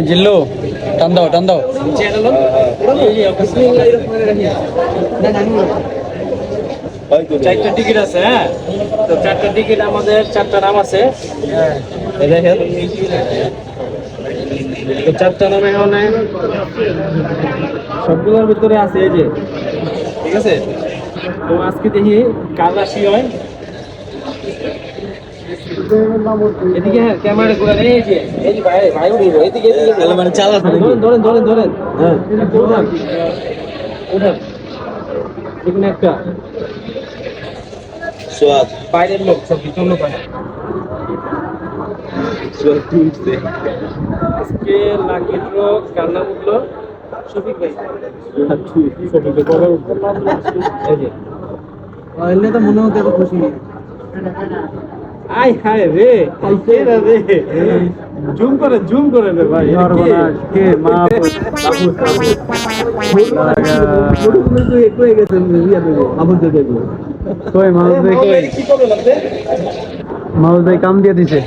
জিল্লু টান দাও টান দাও। চারটা টিকিট আছে, হ্যাঁ, তো চারটা টিকিট আমাদের চারটা নাম আছে। এই দেখেন, তো চারটা নামে এখানে সবগুলোর ভিতরে আছে এই যে, ঠিক আছে। তো আজকে দেখি কার রাশি হয়। এদিকে হ্যাঁ, ক্যামেরা ঘুরে এই যে, এই যে ভাই ভাই উঠে এদিকে এদিকে মানে চাল আছে নাকি? ধরেন ধরেন ধরেন ধরেন, হ্যাঁ উঠান উঠান, যেকোনো একটা সোয়াদ বাইরের লোক, সব ভিতর লোক হয়। সোয়াদ তুলছে আজকে লাকি ড্র কার নাম উঠলো? শফিক ভাই। শফিক ভাই কবে উঠলো? এই যে এলে তো মনে হতে খুশি। আয় হায় রে, আইছে রে রে, জুম করে রে ভাই। কে মা কই গেছেন রিয়া দেবে আবুল দেবে। কই মাউস ভাই কই? কি করবেন আপনি? মাউস ভাই কাম দিয়ে দিছে।